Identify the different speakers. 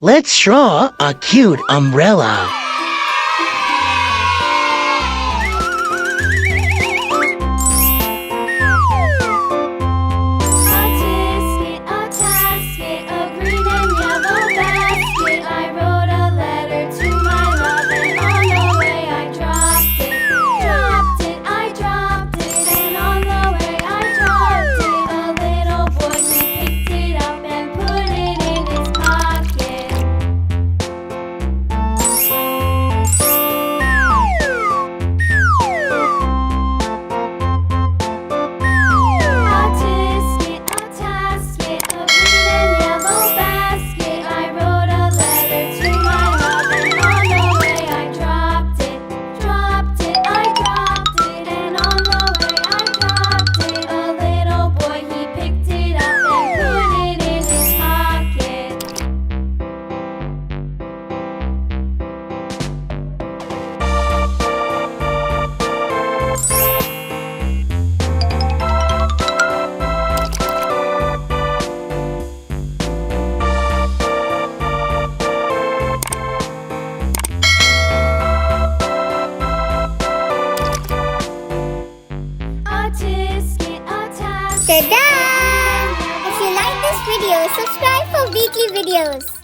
Speaker 1: Let's draw a cute umbrella.
Speaker 2: Ta-da! If you like this video, subscribe for weekly videos.